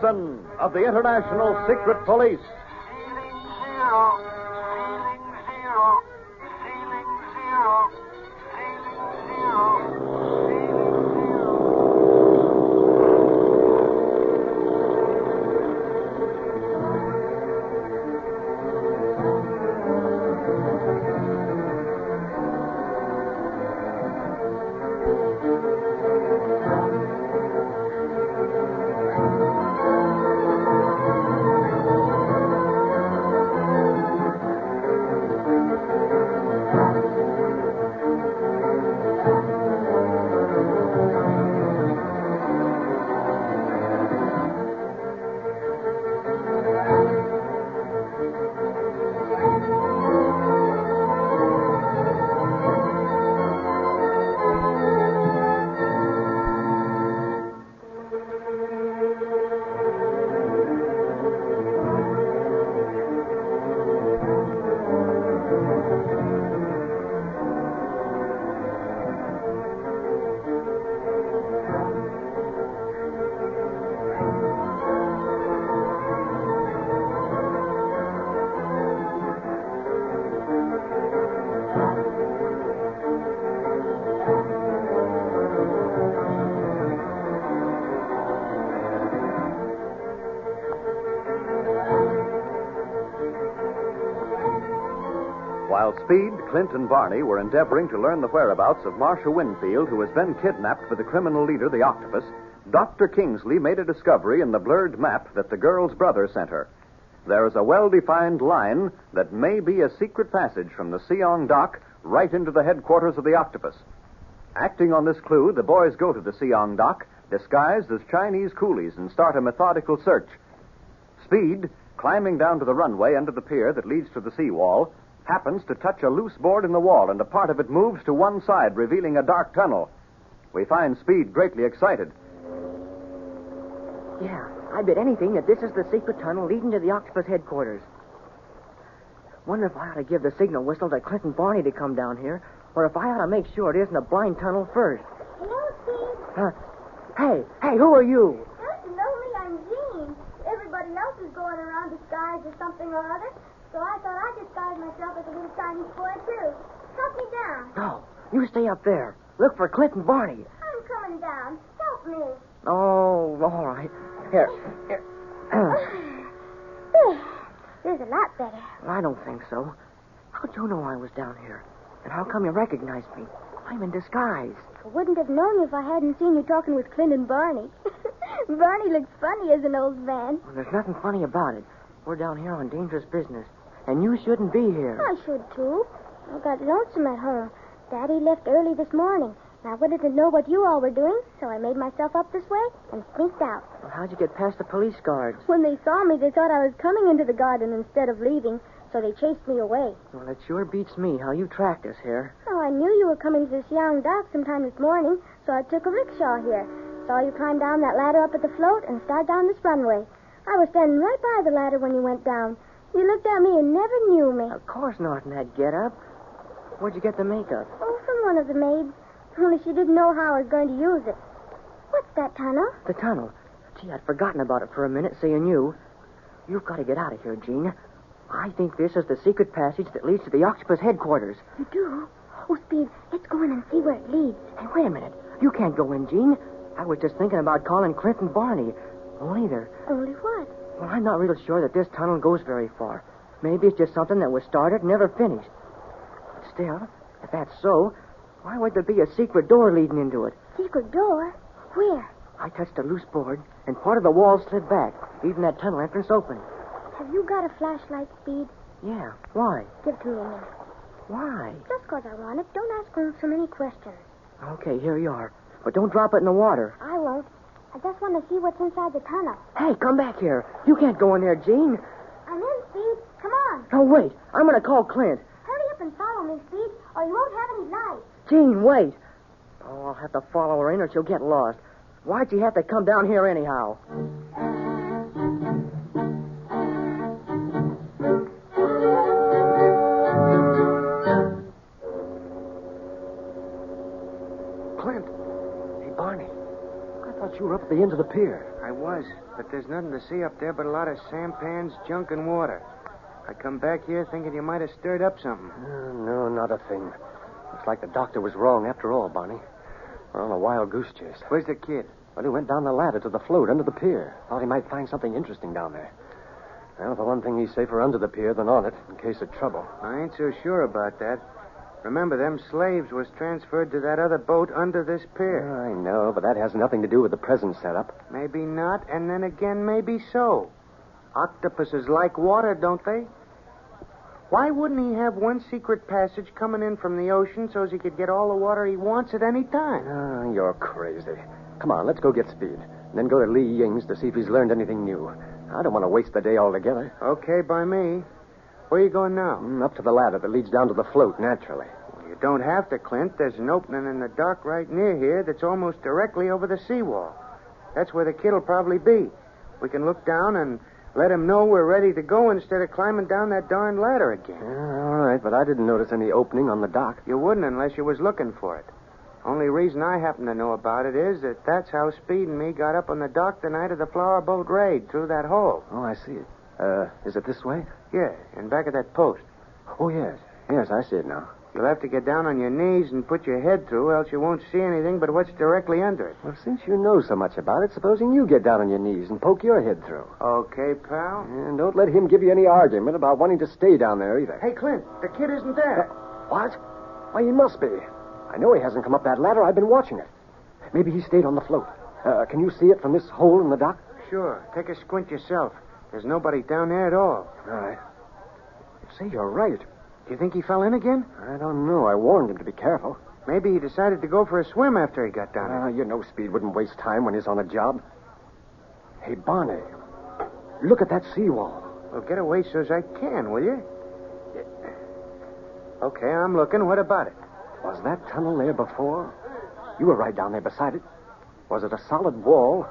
Gibson of the International Secret Police. While Speed, Clint, and Barney were endeavoring to learn the whereabouts of Marcia Winfield, who has been kidnapped by the criminal leader, the Octopus, Dr. Kingsley made a discovery in the blurred map that the girl's brother sent her. There is a well-defined line that may be a secret passage from the Siong dock right into the headquarters of the Octopus. Acting on this clue, the boys go to the Siong dock, disguised as Chinese coolies, and start a methodical search. Speed, climbing down to the runway under the pier that leads to the seawall, happens to touch a loose board in the wall, and a part of it moves to one side, revealing a dark tunnel. We find Speed greatly excited. Yeah, I bet anything that this is the secret tunnel leading to the Octopus headquarters. Wonder if I ought to give the signal whistle to Clint and Barney to come down here, or if I ought to make sure it isn't a blind tunnel first. Hello, Steve. Hey, who are you? Don't you know me? I'm Jean. Everybody else is going around disguised as something or other, so I thought I'd disguise myself as a little Chinese boy, too. Help me down. No, you stay up there. Look for Clint and Barney. I'm coming down. Help me. Oh, all right. Here. There's a lot better. I don't think so. How'd you know I was down here? And how come you recognized me? I'm in disguise. I wouldn't have known you if I hadn't seen you talking with Clint and Barney. Barney looks funny as an old man. Well, there's nothing funny about it. We're down here on dangerous business. And you shouldn't be here. I should, too. I got lonesome at home. Daddy left early this morning. And I wanted to know what you all were doing, so I made myself up this way and sneaked out. Well, how'd you get past the police guards? When they saw me, they thought I was coming into the garden instead of leaving, so they chased me away. Well, it sure beats me how you tracked us here. Oh, I knew you were coming to the Siong dock sometime this morning, so I took a rickshaw here. Saw you climb down that ladder up at the float and start down this runway. I was standing right by the ladder when you went down. You looked at me and never knew me. Of course not in that get-up. Where'd you get the makeup? Oh, from one of the maids. Only she didn't know how I was going to use it. What's that tunnel? The tunnel. Gee, I'd forgotten about it for a minute, seeing you. You've got to get out of here, Gene. I think this is the secret passage that leads to the Octopus headquarters. You do? Oh, Speed, let's go in and see where it leads. Hey, wait a minute. You can't go in, Gene. I was just thinking about calling Clint and Barney. Only they're... Only what? Well, I'm not real sure that this tunnel goes very far. Maybe it's just something that was started and never finished. But still, if that's so, why would there be a secret door leading into it? Secret door? Where? I touched a loose board, and part of the wall slid back, leaving that tunnel entrance open. Have you got a flashlight, Speed? Yeah, why? Give it to me a minute. Why? Just 'cause I want it. Don't ask me so many questions. Okay, here you are. But don't drop it in the water. I won't. I just want to see what's inside the tunnel. Hey, come back here. You can't go in there, Gene. I'm in, Speed. Come on. No, wait. I'm going to call Clint. Hurry up and follow me, Speed, or you won't have any light. Gene, wait. Oh, I'll have to follow her in or she'll get lost. Why'd she have to come down here anyhow? Clint. Hey, Barney. I thought you were up at the end of the pier. I was, but there's nothing to see up there but a lot of sampans, junk, and water. I come back here thinking you might have stirred up something. No, not a thing. Looks like the doctor was wrong after all, Barney. We're on a wild goose chase. Where's the kid? Well, he went down the ladder to the float under the pier. Thought he might find something interesting down there. Well, for one thing, he's safer under the pier than on it, in case of trouble. I ain't so sure about that. Remember, them slaves was transferred to that other boat under this pier. I know, but that has nothing to do with the present setup. Maybe not, and then again, maybe so. Octopuses like water, don't they? Why wouldn't he have one secret passage coming in from the ocean so as he could get all the water he wants at any time? Oh, you're crazy. Come on, let's go get Speed. And then go to Lee Ying's to see if he's learned anything new. I don't want to waste the day altogether. Okay, by me. Where are you going now? Up to the ladder that leads down to the float, naturally. Well, you don't have to, Clint. There's an opening in the dock right near here that's almost directly over the seawall. That's where the kid'll probably be. We can look down and let him know we're ready to go instead of climbing down that darn ladder again. Yeah, all right, but I didn't notice any opening on the dock. You wouldn't unless you was looking for it. Only reason I happen to know about it is that that's how Speed and me got up on the dock the night of the flower boat raid, through that hole. Oh, I see it. Is it this way? Yeah, in back of that post. Oh, yes. Yes, I see it now. You'll have to get down on your knees and put your head through, else you won't see anything but what's directly under it. Well, since you know so much about it, supposing you get down on your knees and poke your head through. Okay, pal. And don't let him give you any argument about wanting to stay down there either. Hey, Clint, the kid isn't there. What? Why, he must be. I know he hasn't come up that ladder. I've been watching it. Maybe he stayed on the float. Can you see it from this hole in the dock? Sure. Take a squint yourself. There's nobody down there at all. All right. Say, you're right. Do you think he fell in again? I don't know. I warned him to be careful. Maybe he decided to go for a swim after he got down there. You know Speed wouldn't waste time when he's on a job. Hey, Barney, look at that seawall. Well, get away so as I can, will you? Okay, I'm looking. What about it? Was that tunnel there before? You were right down there beside it. Was it a solid wall,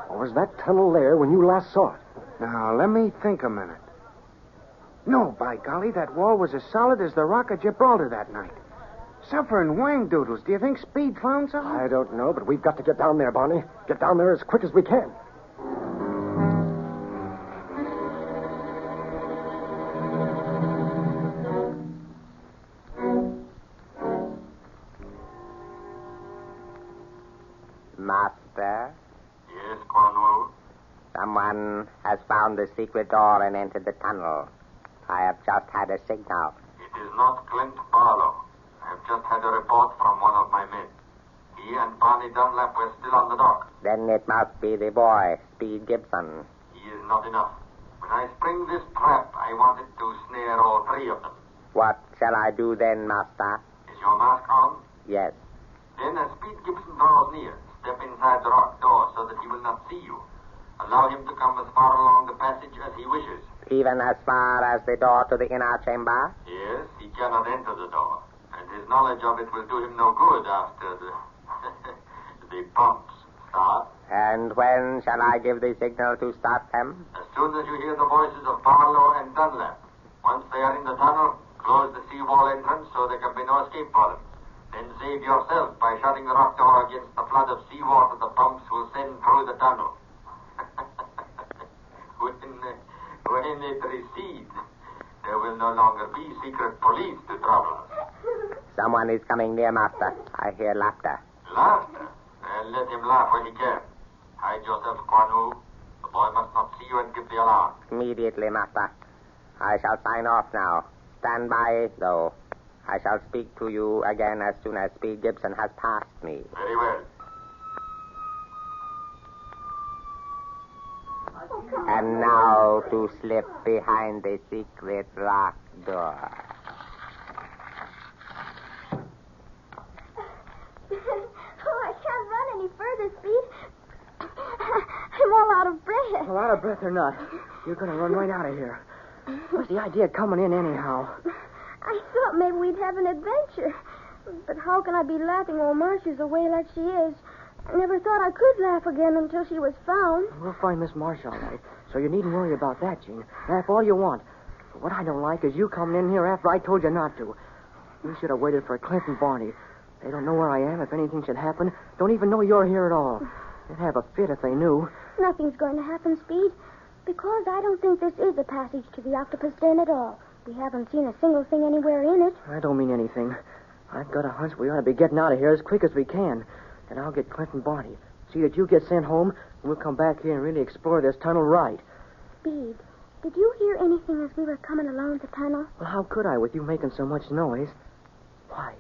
or was that tunnel there when you last saw it? Now, let me think a minute. No, by golly, that wall was as solid as the Rock of Gibraltar that night. Suffering wang doodles. Do you think Speed found something? I don't know, but we've got to get down there, Barney. Get down there as quick as we can. Master? Yes, Cornwall? Someone has found the secret door and entered the tunnel. I have just had a signal. It is not Clint Barlow. I have just had a report from one of my men. He and Barney Dunlap were still on the dock. Then it must be the boy, Speed Gibson. He is not enough. When I spring this trap, I wanted to snare all three of them. What shall I do then, Master? Is your mask on? Yes. Then as Speed Gibson draws near, step inside the rock door so that he will not see you. Allow him to come as far along the passage as he wishes. Even as far as the door to the inner chamber? Yes, he cannot enter the door. And his knowledge of it will do him no good after the the pumps start. And when shall I give the signal to start them? As soon as you hear the voices of Barlow and Dunlap. Once they are in the tunnel, close the seawall entrance so there can be no escape for them. Then save yourself by shutting the rock door against the flood of seawater the pumps will send through the tunnel. When it recedes, there will no longer be secret police to trouble us. Someone is coming near, Master. I hear laughter. Laughter? Well, let him laugh when he can. Hide yourself, Quanu. The boy must not see you and give the alarm. Immediately, Master. I shall sign off now. Stand by, though. I shall speak to you again as soon as Speed Gibson has passed me. Very well. And now to slip behind the secret lock door. Oh, I can't run any further, Speed. I'm all out of breath. Well, out of breath or not, you're going to run right out of here. What's the idea of coming in anyhow? I thought maybe we'd have an adventure. But how can I be laughing while Marcia's away like she is? I never thought I could laugh again until she was found. We'll find Miss Marcia all right, so you needn't worry about that, Gene. Laugh all you want. But what I don't like is you coming in here after I told you not to. You should have waited for Clint and Barney. They don't know where I am. If anything should happen, don't even know you're here at all. They'd have a fit if they knew. Nothing's going to happen, Speed, because I don't think this is a passage to the octopus den at all. We haven't seen a single thing anywhere in it. I don't mean anything. I've got a hunch we ought to be getting out of here as quick as we can. And I'll get Clint and Barney. See that you get sent home, and we'll come back here and really explore this tunnel right. Speed, did you hear anything as we were coming along the tunnel? Well, how could I with you making so much noise? Why?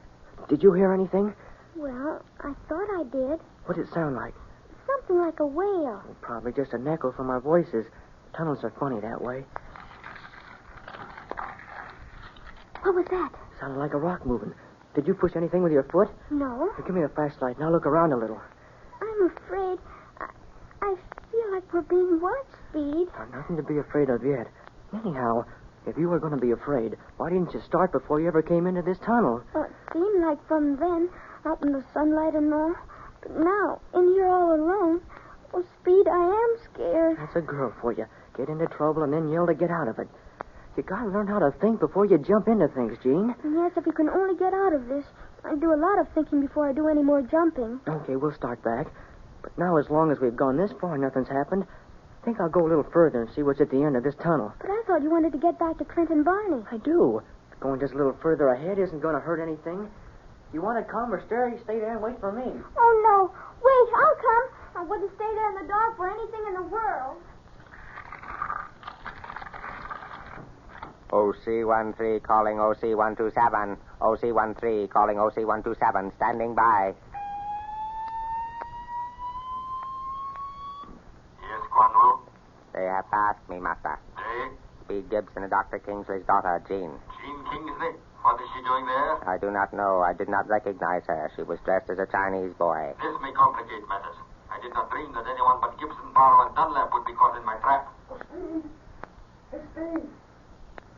Did you hear anything? Well, I thought I did. What did it sound like? Something like a whale. Well, probably just an echo from our voices. Tunnels are funny that way. What was that? Sounded like a rock moving. Did you push anything with your foot? No. Here, give me the flashlight, and I'll look around a little. I'm afraid. I feel like we're being watched, Speed. Nothing to be afraid of yet. Anyhow, if you were going to be afraid, why didn't you start before you ever came into this tunnel? Well, it seemed like from then, out in the sunlight and all. But now, in here all alone, oh, Speed, I am scared. That's a girl for you. Get into trouble and then yell to get out of it. You gotta learn how to think before you jump into things, Jean. Yes, if you can only get out of this. I do a lot of thinking before I do any more jumping. Okay, we'll start back. But now, as long as we've gone this far and nothing's happened, I think I'll go a little further and see what's at the end of this tunnel. But I thought you wanted to get back to Clint and Barney. I do. Going just a little further ahead isn't going to hurt anything. You want to come or stay there and wait for me? Oh, no. Wait, I'll come. I wouldn't stay there in the dark for anything in the world. OC-13 calling OC-127. OC-13 calling OC-127. Standing by. Yes, Quanru? They have passed me, Master. They? Speed Gibson and Dr. Kingsley's daughter, Jean. Jean Kingsley? What is she doing there? I do not know. I did not recognize her. She was dressed as a Chinese boy. This may complicate matters. I did not dream that anyone but Gibson, Barlow, and Dunlap would be caught in my trap. Steve! Hey, Steve!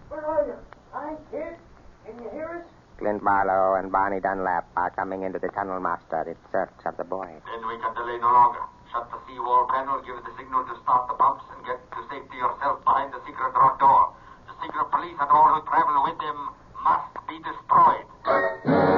Where are you? I ain't here. Can you hear us? Clint Barlow and Barney Dunlap are coming into the tunnel, Master, in search of the boy. Then we can delay no longer. Shut the seawall panel, give the signal to start the pumps, and get to safety yourself behind the secret rock door. The secret police and all who travel with them must be destroyed.